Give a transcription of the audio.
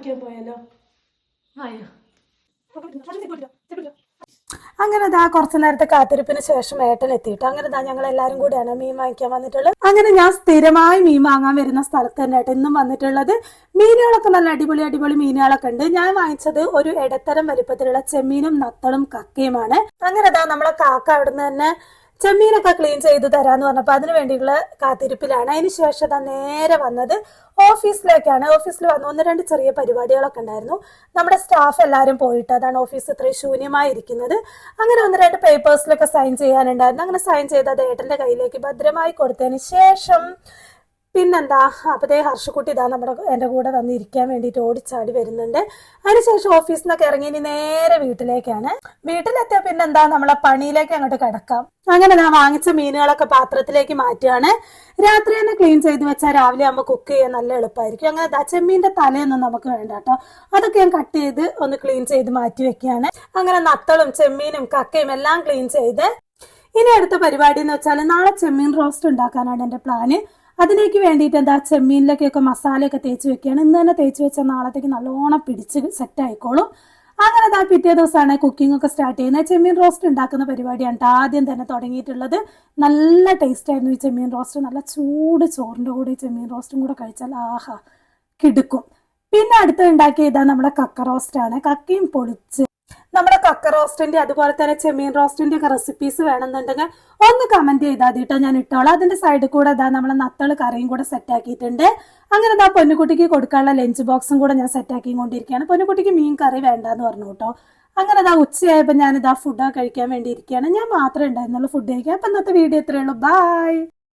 വാങ്ങിക്കാൻ പോയാലോ? ആയോ? അങ്ങനെ കുറച്ചു നേരത്തെ കാത്തിരിപ്പിന് ശേഷം ഏട്ടൻ എത്തിയിട്ട് അങ്ങനെ ഞങ്ങൾ എല്ലാരും കൂടെയാണ് മീൻ വാങ്ങിക്കാൻ വന്നിട്ടുള്ളത്. അങ്ങനെ ഞാൻ സ്ഥിരമായി മീൻ വാങ്ങാൻ വരുന്ന സ്ഥലത്ത് തന്നെ ഏട്ടൻ ഇന്നും വന്നിട്ടുള്ളത്. മീനുകളൊക്കെ നല്ല അടിപൊളി അടിപൊളി മീനുകളൊക്കെ ഉണ്ട്. ഞാൻ വാങ്ങിച്ചത് ഒരു ഇടത്തരം വലിപ്പത്തിലുള്ള ചെമ്മീനും നത്തളും കക്കയുമാണ്. അങ്ങനെ നമ്മളെ കാക്ക അവിടുന്ന് തന്നെ ചെമ്മീനൊക്കെ ക്ലീൻ ചെയ്ത് തരാന്ന് പറഞ്ഞപ്പോൾ അതിന് വേണ്ടിയുള്ള കാത്തിരിപ്പിലാണ്. അതിന് ശേഷം നേരെ വന്നത് ഓഫീസിലേക്കാണ്. ഓഫീസിൽ വന്ന് 1-2 ചെറിയ പരിപാടികളൊക്കെ ഉണ്ടായിരുന്നു. നമ്മുടെ സ്റ്റാഫ് എല്ലാവരും പോയിട്ട് അതാണ് ഓഫീസ് ഇത്രയും ശൂന്യമായിരിക്കുന്നത്. അങ്ങനെ 1-2 പേപ്പേഴ്സിലൊക്കെ സൈൻ ചെയ്യാനുണ്ടായിരുന്നു. അങ്ങനെ സൈൻ ചെയ്ത് അത് ഏട്ടന്റെ കയ്യിലേക്ക് ഭദ്രമായി കൊടുത്തതിന് ശേഷം പിന്നെന്താ അപ്പതേ ഹർഷക്കുട്ടി എൻ്റെ കൂടെ വന്നിരിക്കാൻ വേണ്ടിയിട്ട് ഓടിച്ചാടി വരുന്നുണ്ട്. അതിനുശേഷം ഓഫീസിൽ നിന്നൊക്കെ ഇറങ്ങി ഇനി നേരെ വീട്ടിലേക്കാണ്. വീട്ടിലെത്തിയ പിന്നെന്താ നമ്മളെ പണിയിലേക്ക് അങ്ങോട്ട് കിടക്കാം. അങ്ങനെ ഞാൻ വാങ്ങിച്ച മീനുകളൊക്കെ പാത്രത്തിലേക്ക് മാറ്റുകയാണ്. രാത്രി തന്നെ ക്ലീൻ ചെയ്ത് വെച്ചാൽ രാവിലെ ആകുമ്പോൾ കുക്ക് ചെയ്യാൻ നല്ല എളുപ്പമായിരിക്കും. അങ്ങനെ ചെമ്മീന്റെ തലയൊന്നും നമുക്ക് വേണ്ട കേട്ടോ. അതൊക്കെ ഞാൻ കട്ട് ചെയ്ത് ഒന്ന് ക്ലീൻ ചെയ്ത് മാറ്റി വെക്കുകയാണ്. അങ്ങനെ നത്തളും ചെമ്മീനും കക്കയും എല്ലാം ക്ലീൻ ചെയ്ത് ഇനി അടുത്ത പരിപാടി എന്ന് വെച്ചാൽ നാളെ ചെമ്മീൻ റോസ്റ്റ് ഉണ്ടാക്കാനാണ് എൻ്റെ പ്ലാന്. അതിലേക്ക് വേണ്ടിയിട്ട് ചെമ്മീനിലേക്കൊക്കെ മസാലയൊക്കെ തേച്ച് വെക്കുകയാണ്. ഇന്ന് തന്നെ തേച്ച് വെച്ചാൽ നാളത്തേക്ക് നല്ലോണം പിടിച്ച് സെറ്റ് ആയിക്കോളും. അങ്ങനെ പിറ്റേ ദിവസമാണ് കുക്കിംഗ് ഒക്കെ സ്റ്റാർട്ട് ചെയ്യുന്നത്. ചെമ്മീൻ റോസ്റ്റ് ഉണ്ടാക്കുന്ന പരിപാടിയാണ് ആദ്യം തന്നെ തുടങ്ങിയിട്ടുള്ളത്. നല്ല ടേസ്റ്റ് ആയിരുന്നു ഈ ചെമ്മീൻ റോസ്റ്റ്. നല്ല ചൂട് ചോറിൻ്റെ കൂടെ ഈ ചെമ്മീൻ റോസ്റ്റും കൂടെ കഴിച്ചാൽ ആഹാ കിടുക്കും. പിന്നെ അടുത്ത് ഉണ്ടാക്കിയത് നമ്മുടെ കക്ക റോസ്റ്റാണ്. കക്കയും പൊളിച്ച് നമ്മുടെ കക്ക റോസ്റ്റിന്റെ അതുപോലെ തന്നെ ചെമ്മീൻ റോസ്റ്റിന്റെ ഒക്കെ റെസിപ്പീസ് വേണമെന്നുണ്ടെങ്കിൽ ഒന്ന് കമന്റ് ചെയ്താൽ മതിട്ടോ, ഞാൻ ഇട്ടോളാം. അതിന്റെ സൈഡിൽ കൂടെ നമ്മളെ നത്തള് കറിയും കൂടെ സെറ്റ് ആക്കിയിട്ടുണ്ട്. അങ്ങനെ പൊന്നുകുട്ടിക്ക് കൊടുക്കാനുള്ള ലഞ്ച് ബോക്സും കൂടെ ഞാൻ സെറ്റ് ആക്കി കൊണ്ടിരിക്കുകയാണ്. പൊന്നുകുട്ടിക്ക് മീൻ കറി വേണ്ടാന്ന് പറഞ്ഞു കേട്ടോ. അങ്ങനെ ഉച്ചയായപ്പോൾ ഞാനിതാ ഫുഡ് കഴിക്കാൻ വേണ്ടി ഇരിക്കുകയാണ്. ഞാൻ മാത്രമേ ഉണ്ടായിരുന്നുള്ളൂ ഫുഡ് കഴിക്കാൻ. അപ്പൊ ഇന്നത്തെ വീഡിയോ ഇത്രയേ ഉള്ളൂ. ബൈ.